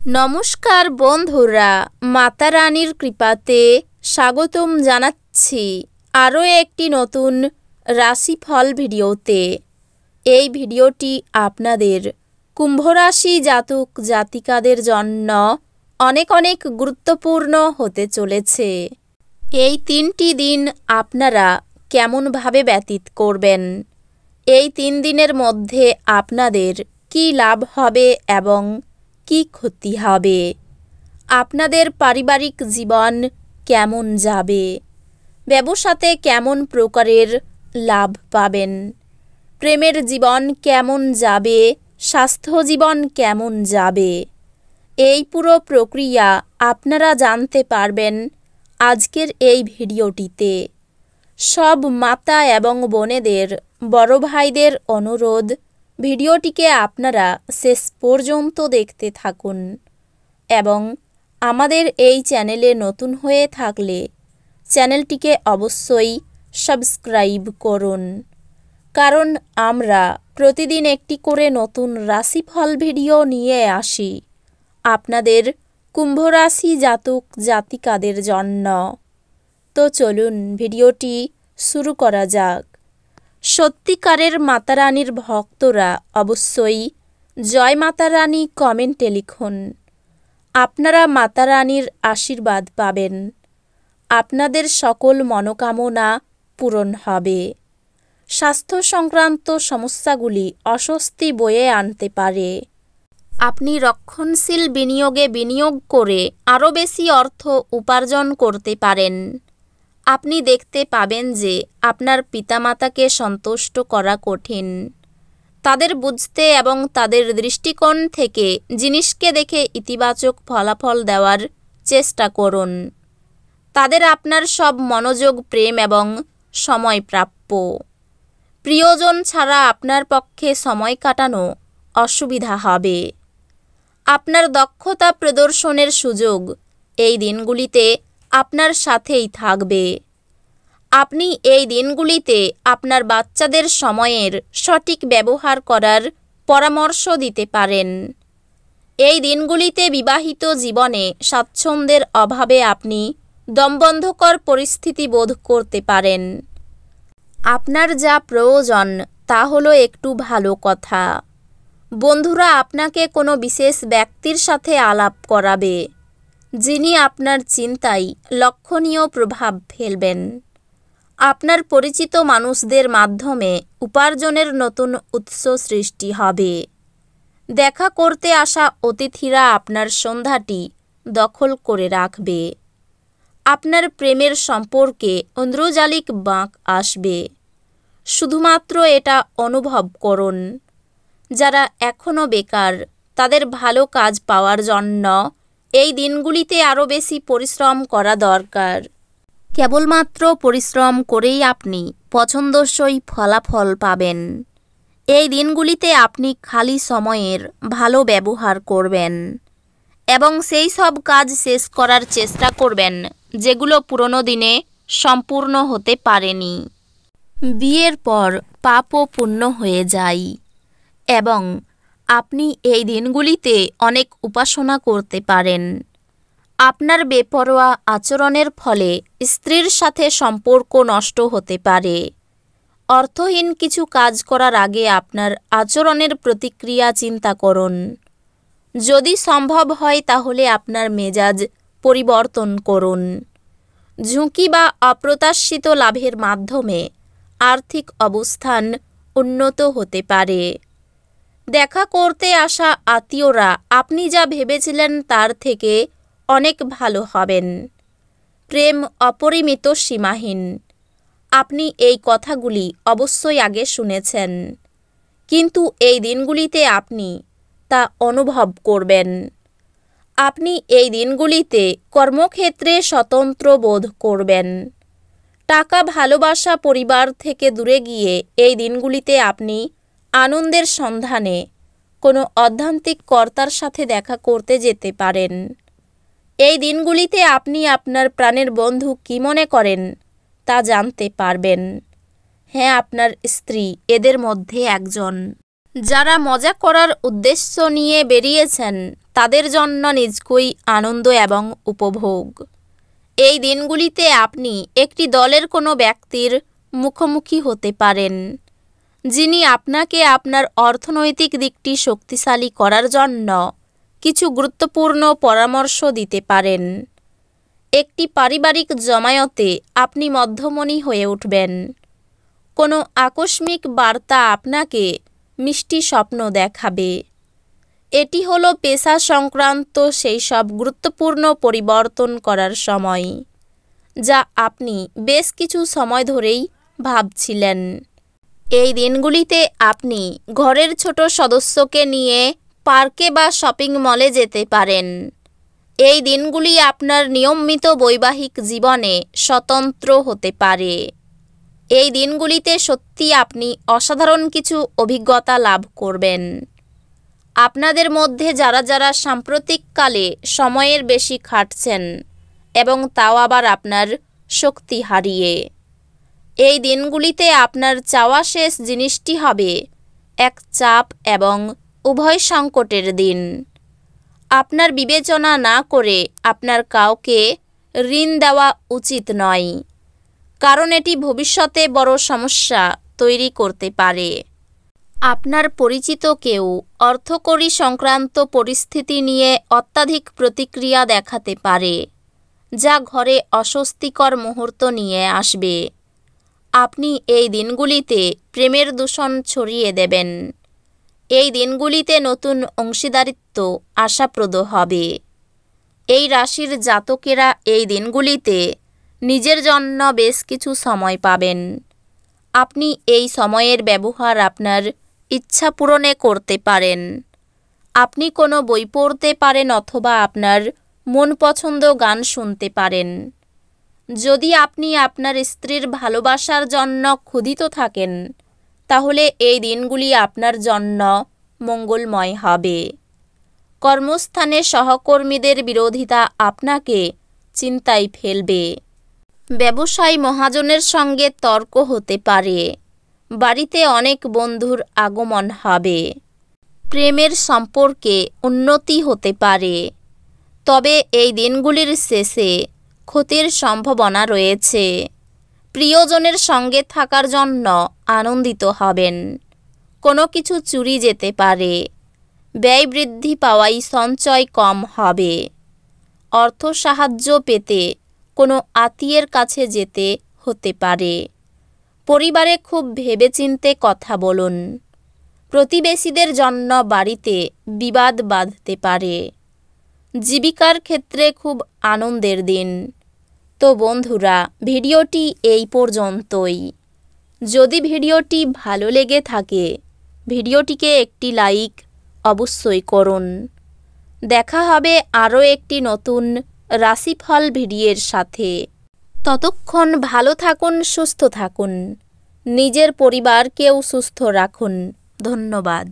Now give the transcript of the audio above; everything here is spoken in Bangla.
নমস্কার বন্ধুরা, মাতা রানীর কৃপাতে স্বাগতম জানাচ্ছি আরও একটি নতুন রাশিফল ভিডিওতে। এই ভিডিওটি আপনাদের কুম্ভ রাশি জাতক জাতিকাদের জন্য অনেক অনেক গুরুত্বপূর্ণ হতে চলেছে। এই 3টি দিন আপনারা কেমনভাবে ব্যতীত করবেন, এই 3 দিনের মধ্যে আপনাদের কী লাভ হবে এবং কি ক্ষতি হবে, আপনাদের পারিবারিক জীবন কেমন যাবে, ব্যবসাতে কেমন প্রকারের লাভ পাবেন, প্রেমের জীবন কেমন যাবে, স্বাস্থ্য জীবন কেমন যাবে, এই পুরো প্রক্রিয়া আপনারা জানতে পারবেন আজকের এই ভিডিওটিতে। সব মাতা এবং বোনেদের, বড় ভাইদের অনুরোধ, ভিডিওটিকে আপনারা শেষ পর্যন্ত দেখতে থাকুন এবং আমাদের এই চ্যানেলে নতুন হয়ে থাকলে চ্যানেলটিকে অবশ্যই সাবস্ক্রাইব করুন, কারণ আমরা প্রতিদিন একটি করে নতুন রাশিফল ভিডিও নিয়ে আসি আপনাদের কুম্ভ রাশি জাতক জাতিকাদের জন্য। তো চলুন ভিডিওটি শুরু করা যাক। সত্যিকারের মাতা রানীর ভক্তরা অবশ্যই জয় মাতা রানী কমেন্টে লিখুন। আপনারা মাতা রানীর আশীর্বাদ পাবেন, আপনাদের সকল মনোকামনা পূরণ হবে। স্বাস্থ্য সংক্রান্ত সমস্যাগুলি অস্বস্তি বয়ে আনতে পারে। আপনি রক্ষণশীল বিনিয়োগে বিনিয়োগ করে আরও বেশি অর্থ উপার্জন করতে পারেন। আপনি দেখতে পাবেন যে আপনার পিতামাতাকে সন্তুষ্ট করা কঠিন। তাদের বুঝতে এবং তাদের দৃষ্টিকোণ থেকে জিনিসকে দেখে ইতিবাচক ফলাফল দেওয়ার চেষ্টা করুন। তাদের আপনার সব মনোযোগ, প্রেম এবং সময় প্রাপ্য। প্রিয়জন ছাড়া আপনার পক্ষে সময় কাটানো অসুবিধা হবে। আপনার দক্ষতা প্রদর্শনের সুযোগ এই দিনগুলিতে আপনার সাথেই থাকবে। আপনি এই দিনগুলিতে আপনার বাচ্চাদের সময়ের সঠিক ব্যবহার করার পরামর্শ দিতে পারেন। এই দিনগুলিতে বিবাহিত জীবনে স্বাচ্ছন্দ্যের অভাবে আপনি দমবন্ধকর পরিস্থিতি বোধ করতে পারেন। আপনার যা প্রয়োজন তা হলো একটু ভালো কথা। বন্ধুরা আপনাকে কোনো বিশেষ ব্যক্তির সাথে আলাপ করাবে, যিনি আপনার চিন্তায় লক্ষণীয় প্রভাব ফেলবেন। আপনার পরিচিত মানুষদের মাধ্যমে উপার্জনের নতুন উৎস সৃষ্টি হবে। দেখা করতে আসা অতিথিরা আপনার সন্ধ্যাটি দখল করে রাখবে। আপনার প্রেমের সম্পর্কে ঐন্দ্রজালিক বাঁক আসবে। শুধুমাত্র এটা অনুভব করুন। যারা এখনও বেকার, তাদের ভালো কাজ পাওয়ার জন্য এই দিনগুলিতে আরও বেশি পরিশ্রম করা দরকার। কেবলমাত্র পরিশ্রম করেই আপনি পছন্দসই ফলাফল পাবেন। এই দিনগুলিতে আপনি খালি সময়ের ভালো ব্যবহার করবেন এবং সেই সব কাজ শেষ করার চেষ্টা করবেন যেগুলো পুরনো দিনে সম্পূর্ণ হতে পারেনি। বিয়ের পর পাপও পুণ্য হয়ে যায় এবং আপনি এই দিনগুলিতে অনেক উপাসনা করতে পারেন। আপনার বেপরোয়া আচরণের ফলে স্ত্রীর সাথে সম্পর্ক নষ্ট হতে পারে। অর্থহীন কিছু কাজ করার আগে আপনার আচরণের প্রতিক্রিয়া চিন্তা করুন। যদি সম্ভব হয় তাহলে আপনার মেজাজ পরিবর্তন করুন। ঝুঁকি বা অপ্রত্যাশিত লাভের মাধ্যমে আর্থিক অবস্থান উন্নত হতে পারে। দেখা করতে আসা আত্মীয়রা আপনি যা ভেবেছিলেন তার থেকে অনেক ভালো হবেন। প্রেম অপরিমিত, সীমাহীন। আপনি এই কথাগুলি অবশ্যই আগে শুনেছেন, কিন্তু এই দিনগুলিতে আপনি তা অনুভব করবেন। আপনি এই দিনগুলিতে কর্মক্ষেত্রে স্বতন্ত্র বোধ করবেন। টাকা, ভালোবাসা, পরিবার থেকে দূরে গিয়ে এই দিনগুলিতে আপনি আনন্দের সন্ধানে কোনো আধ্যাত্মিক কর্তার সাথে দেখা করতে যেতে পারেন। এই দিনগুলিতে আপনি আপনার প্রাণের বন্ধু কী মনে করেন তা জানতে পারবেন। হ্যাঁ, আপনার স্ত্রী এদের মধ্যে একজন। যারা মজা করার উদ্দেশ্য নিয়ে বেরিয়েছেন তাদের জন্য নিজকই আনন্দ এবং উপভোগ। এই দিনগুলিতে আপনি একটি দলের কোনো ব্যক্তির মুখোমুখি হতে পারেন, যিনি আপনাকে আপনার অর্থনৈতিক দিকটি শক্তিশালী করার জন্য কিছু গুরুত্বপূর্ণ পরামর্শ দিতে পারেন। একটি পারিবারিক জমায়েতে আপনি মধ্যমণি হয়ে উঠবেন। কোনো আকস্মিক বার্তা আপনাকে মিষ্টি স্বপ্ন দেখাবে। এটি হলো পেশা সংক্রান্ত সেই সব গুরুত্বপূর্ণ পরিবর্তন করার সময়, যা আপনি বেশ কিছু সময় ধরেই ভাবছিলেন। এই দিনগুলিতে আপনি ঘরের ছোট সদস্যকে নিয়ে পার্কে বা শপিং মলে যেতে পারেন। এই দিনগুলি আপনার নিয়মিত বৈবাহিক জীবনে স্বতন্ত্র হতে পারে। এই দিনগুলিতে সত্যি আপনি অসাধারণ কিছু অভিজ্ঞতা লাভ করবেন। আপনাদের মধ্যে যারা যারা সাম্প্রতিককালে সময়ের বেশি খাটছেন এবং তাও আবার আপনার শক্তি হারিয়ে, এই দিনগুলিতে আপনার চাওয়া শেষ জিনিসটি হবে এক চাপ এবং উভয় সংকটের দিন। আপনার বিবেচনা না করে আপনার কাউকে ঋণ দেওয়া উচিত নয়, কারণ এটি ভবিষ্যতে বড় সমস্যা তৈরি করতে পারে। আপনার পরিচিত কেউ অর্থকড়ি সংক্রান্ত পরিস্থিতি নিয়ে অত্যাধিক প্রতিক্রিয়া দেখাতে পারে, যা ঘরে অস্বস্তিকর মুহূর্ত নিয়ে আসবে। আপনি এই দিনগুলিতে প্রেমের দূষণ ছড়িয়ে দেবেন। এই দিনগুলিতে নতুন অংশীদারিত্ব আশাপ্রদ হবে। এই রাশির জাতকেরা এই দিনগুলিতে নিজের জন্য বেশ কিছু সময় পাবেন। আপনি এই সময়ের ব্যবহার আপনার ইচ্ছা পূরণে করতে পারেন। আপনি কোনো বই পড়তে পারেন অথবা আপনার মন পছন্দ গান শুনতে পারেন। যদি আপনি আপনার স্ত্রীর ভালোবাসার জন্য ক্ষুধিত থাকেন, তাহলে এই দিনগুলি আপনার জন্য মঙ্গলময় হবে। কর্মস্থানে সহকর্মীদের বিরোধিতা আপনাকে চিন্তায় ফেলবে। ব্যবসায় মহাজনের সঙ্গে তর্ক হতে পারে। বাড়িতে অনেক বন্ধুর আগমন হবে। প্রেমের সম্পর্কে উন্নতি হতে পারে। তবে এই দিনগুলির শেষে ক্ষতির সম্ভাবনা রয়েছে। প্রিয়জনের সঙ্গে থাকার জন্য আনন্দিত হবেন। কোনো কিছু চুরি যেতে পারে। ব্যয় বৃদ্ধি পাওয়ায় সঞ্চয় কম হবে। অর্থ সাহায্য পেতে কোনো আত্মীয়ের কাছে যেতে হতে পারে। পরিবারে খুব ভেবেচিন্তে কথা বলুন। প্রতিবেশীদের জন্য বাড়িতে বিবাদ বাধতে পারে। জীবিকার ক্ষেত্রে খুব আনন্দের দিন। তো বন্ধুরা, ভিডিওটি এই পর্যন্তই। যদি ভিডিওটি ভালো লেগে থাকে, ভিডিওটিকে একটি লাইক অবশ্যই করুন। দেখা হবে আরও একটি নতুন রাশিফল ভিডিওর সাথে। ততক্ষণ ভালো থাকুন, সুস্থ থাকুন, নিজের পরিবারকেও সুস্থ রাখুন। ধন্যবাদ।